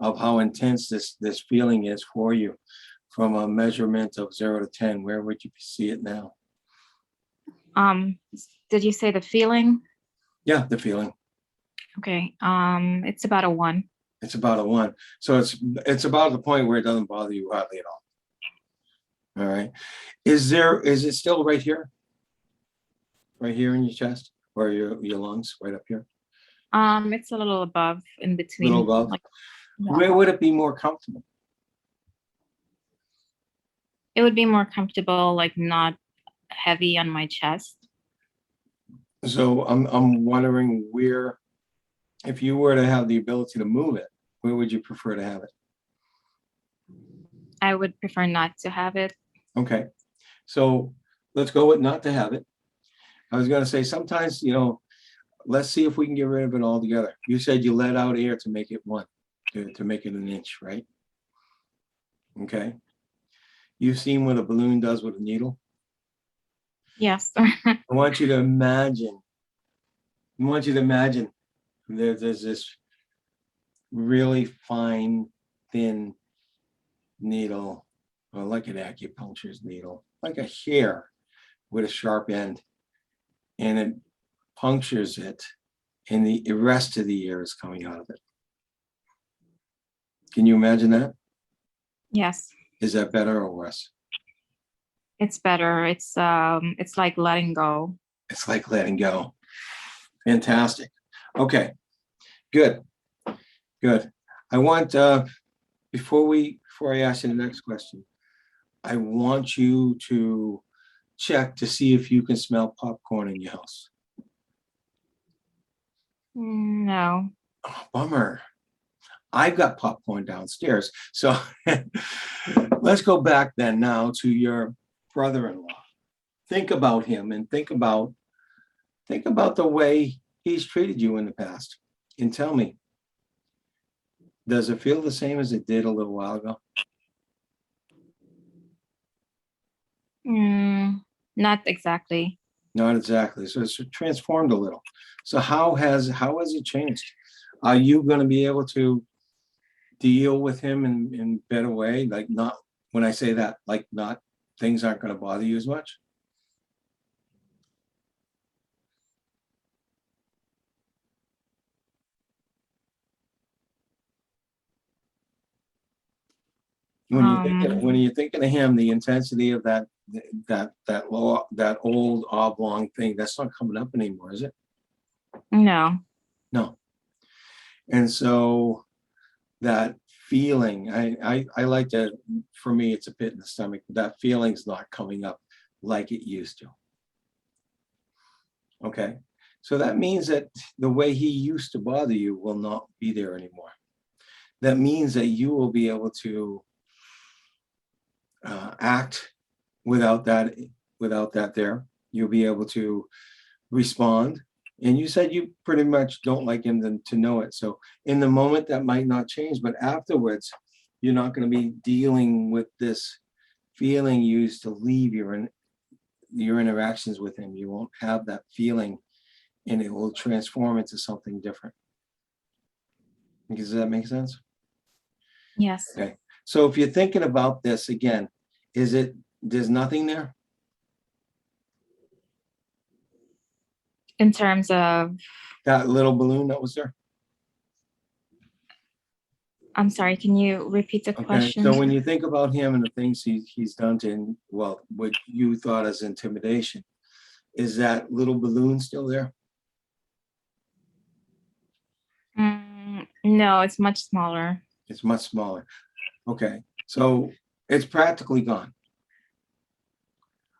of how intense this feeling is for you, from a measurement of 0 to 10, where would you see it now? Did you say the feeling? Yeah, the feeling. Okay. It's about a 1. It's about a 1. So it's about the point where it doesn't bother you hardly at all. All right. Is it still right here? Right here in your chest or your lungs, right up here? It's a little above, in between. Little above. Like, yeah. Where would it be more comfortable? It would be more comfortable, like not heavy on my chest. So I'm wondering where, if you were to have the ability to move it, where would you prefer to have it? I would prefer not to have it. Okay. So let's go with not to have it. I was going to say sometimes, let's see if we can get rid of it altogether. You said you let out air to make it 1, to make it an inch, right? Okay. You've seen what a balloon does with a needle? Yes. I want you to imagine there's this really fine, thin needle, or like an acupuncturist needle, like a hair with a sharp end, and it punctures it, and the rest of the air is coming out of it. Can you imagine that? Yes. Is that better or worse? It's better. It's like letting go. It's like letting go. Fantastic. Okay, good. I want, before I ask you the next question, I want you to check to see if you can smell popcorn in your house. No. Oh, bummer. I've got popcorn downstairs. So let's go back then now to your brother-in-law. Think about him and think about the way he's treated you in the past. And tell me, does it feel the same as it did a little while ago? Not exactly. Not exactly. So it's transformed a little. So how has it changed? Are you going to be able to deal with him in a better way? Like, not, when I say that, like, not, things aren't going to bother you as much? When you're thinking of him, the intensity of that old oblong thing, that's not coming up anymore, is it? No. No. And so that feeling, I like to, for me, it's a pit in the stomach. That feeling's not coming up like it used to. Okay. So that means that the way he used to bother you will not be there anymore. That means that you will be able to act without that there. You'll be able to respond. And you said you pretty much don't like him to know it. So in the moment that might not change, but afterwards, you're not going to be dealing with this feeling you used to leave your interactions with him. You won't have that feeling, and it will transform into something different. Does that make sense? Yes. Okay. So if you're thinking about this again, there's nothing there? In terms of, That little balloon that was there? I'm sorry, can you repeat the Okay. question? So when you think about him and the things he's done to, well, what you thought as intimidation, is that little balloon still there? No, it's much smaller. It's much smaller. Okay. So it's practically gone.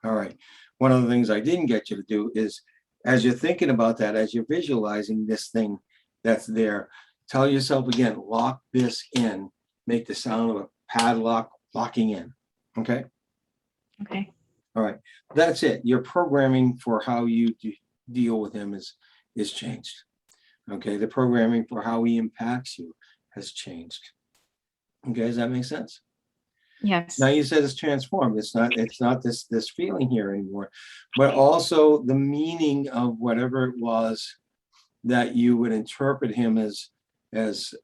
All right. One of the things I didn't get you to do is, as you're thinking about that, as you're visualizing this thing that's there, tell yourself again, lock this in, make the sound of a padlock locking in. Okay. Okay. All right. That's it. Your programming for how you deal with him is changed. Okay. The programming for how he impacts you has changed. Okay. Does that make sense? Yes. Now you said it's transformed. It's not this feeling here anymore, but also the meaning of whatever it was that you would interpret him as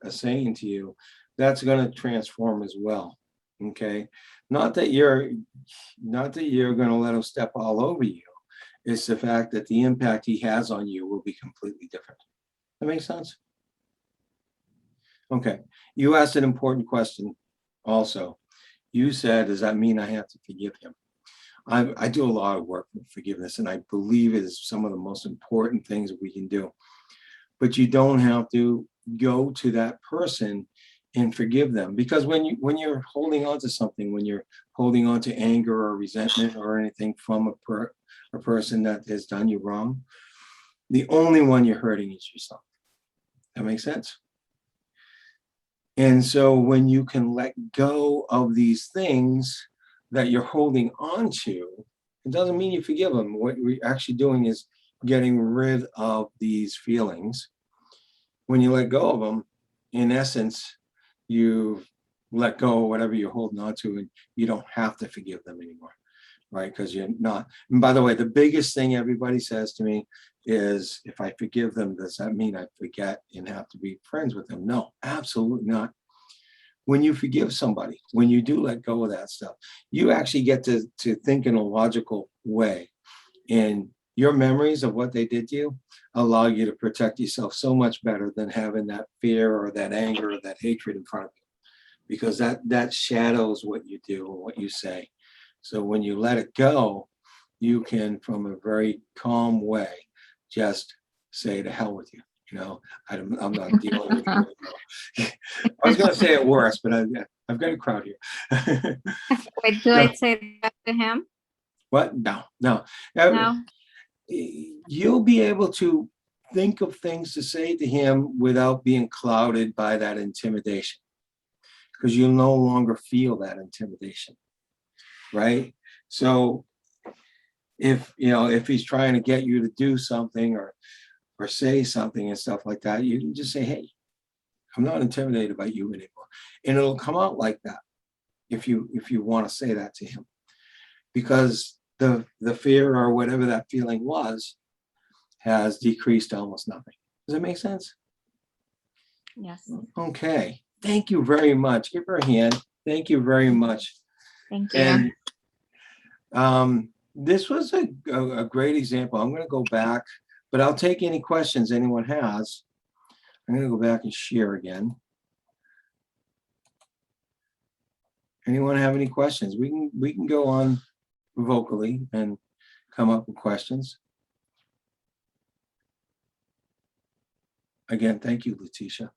saying to you, that's going to transform as well. Okay. Not that you're going to let him step all over you. It's the fact that the impact he has on you will be completely different. That make sense? Okay. You asked an important question also. You said, does that mean I have to forgive him? I do a lot of work with forgiveness, and I believe it is some of the most important things that we can do. But you don't have to go to that person and forgive them, because when you're holding on to something, when you're holding on to anger or resentment or anything from a person that has done you wrong, the only one you're hurting is yourself. That makes sense? And so when you can let go of these things that you're holding on to, it doesn't mean you forgive them. What we're actually doing is getting rid of these feelings. When you let go of them, in essence, you let go of whatever you're holding on to, and you don't have to forgive them anymore, right? Because you're not. And by the way, the biggest thing everybody says to me is, if I forgive them, does that mean I forget and have to be friends with them? No, absolutely not. When you forgive somebody, when you do let go of that stuff, you actually get to think in a logical way. And your memories of what they did to you allow you to protect yourself so much better than having that fear or that anger or that hatred in front of you, because that shadows what you do and what you say. So when you let it go, you can, from a very calm way, just say to hell with you. I'm not dealing with you. I was going to say it worse, but I've got a crowd here. Wait, do I say that to him? What? No. No. You'll be able to think of things to say to him without being clouded by that intimidation, because you'll no longer feel that intimidation, right? So if he's trying to get you to do something or say something and stuff like that, you can just say, hey, I'm not intimidated by you anymore. And it'll come out like that if you want to say that to him, because the fear or whatever that feeling was has decreased to almost nothing. Does that make sense? Yes. Okay. Thank you very much. Give her a hand. Thank you very much. Thank you. And this was a great example. I'm going to go back, but I'll take any questions anyone has. I'm going to go back and share again. Anyone have any questions? We can go on vocally and come up with questions. Again, thank you, Letitia.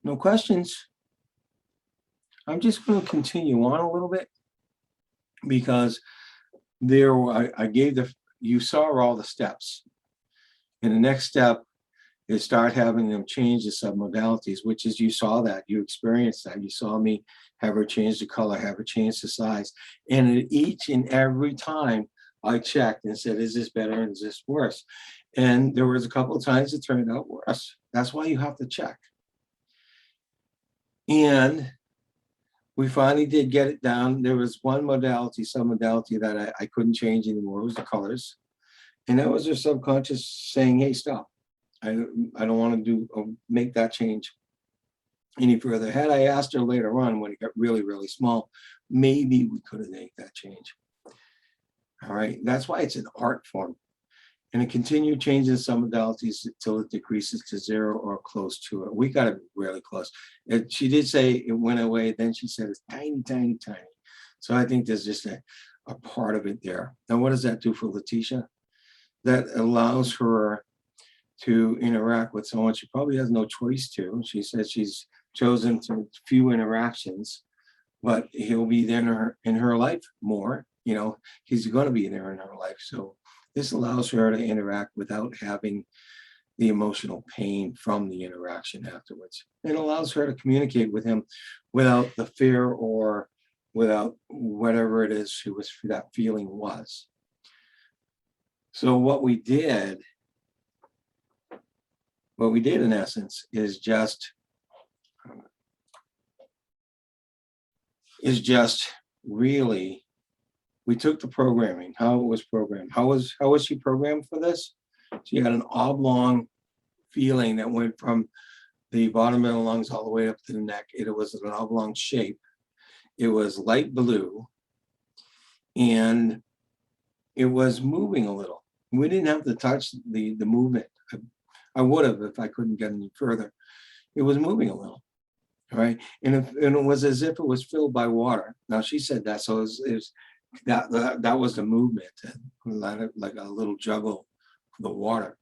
No questions. I'm just going to continue on a little bit, because I gave you saw all the steps. And the next step is start having them change the submodalities, which is, you saw that, you experienced that. You saw me have her change the color, have her change the size. And each and every time I checked and said, is this better and is this worse? And there was a couple of times it turned out worse. That's why you have to check. And we finally did get it down. There was one modality, submodality, that I couldn't change anymore. It was the colors. And that was her subconscious saying, hey, stop. I don't want to make that change any further. Had I asked her later on, when it got really, really small, maybe we could have made that change. All right. That's why it's an art form. And it continued changing some modalities until it decreases to 0 or close to it. We got it really close. She did say it went away. Then she said it's tiny, tiny, tiny. So I think there's just a part of it there. Now, what does that do for Letitia? That allows her to interact with someone she probably has no choice to. She says she's chosen to few interactions, but he'll be there in her life more. He's going to be there in her life. So this allows her to interact without having the emotional pain from the interaction afterwards. It allows her to communicate with him without the fear or without whatever it is that feeling was. So what we did in essence is just really, we took the programming, how it was programmed. How was she programmed for this? She had an oblong feeling that went from the bottom of the lungs all the way up to the neck. It was an oblong shape. It was light blue. and it was moving a little. We didn't have to touch the movement. I would have if I couldn't get any further. It was moving a little, right? And it was as if it was filled by water. Now she said that, so it was that was the movement, like a little juggle of the water,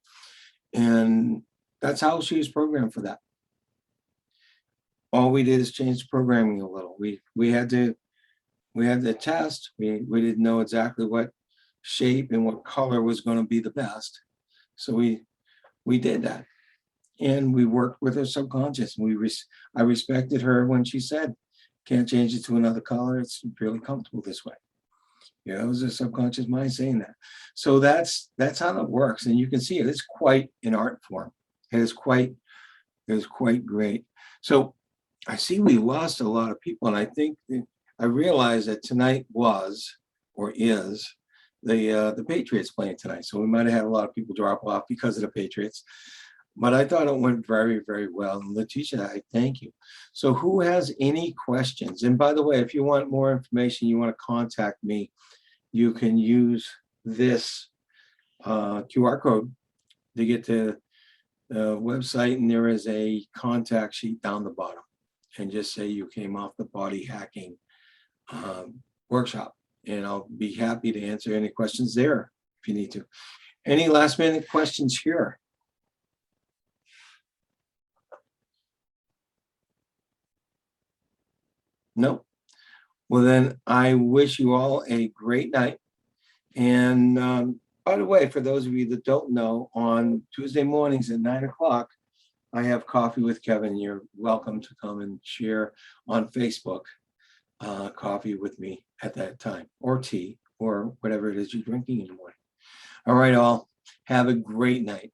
and that's how she was programmed for that. All we did is change the programming a little. We had to test. We didn't know exactly what shape and what color was going to be the best, so we did that, and we worked with her subconscious. I respected her when she said, "Can't change it to another color. It's really comfortable this way." You know, it was a subconscious mind saying that. So that's how it works, and you can see it. It's quite an art form. It is quite great. So I see we lost a lot of people, and I realized that tonight was or is the Patriots playing tonight. So we might have had a lot of people drop off because of the Patriots. But I thought it went very, very well. And Letitia, I thank you. So who has any questions? And by the way, if you want more information, you want to contact me, you can use this QR code to get to the website. And there is a contact sheet down the bottom. And just say you came off the body hacking workshop. And I'll be happy to answer any questions there if you need to. Any last minute questions here? No. Well, then I wish you all a great night. And by the way, for those of you that don't know, on Tuesday mornings at 9 o'clock, I have Coffee with Kevin. You're welcome to come and share on Facebook coffee with me at that time, or tea, or whatever it is you're drinking in the morning. All right, all. Have a great night.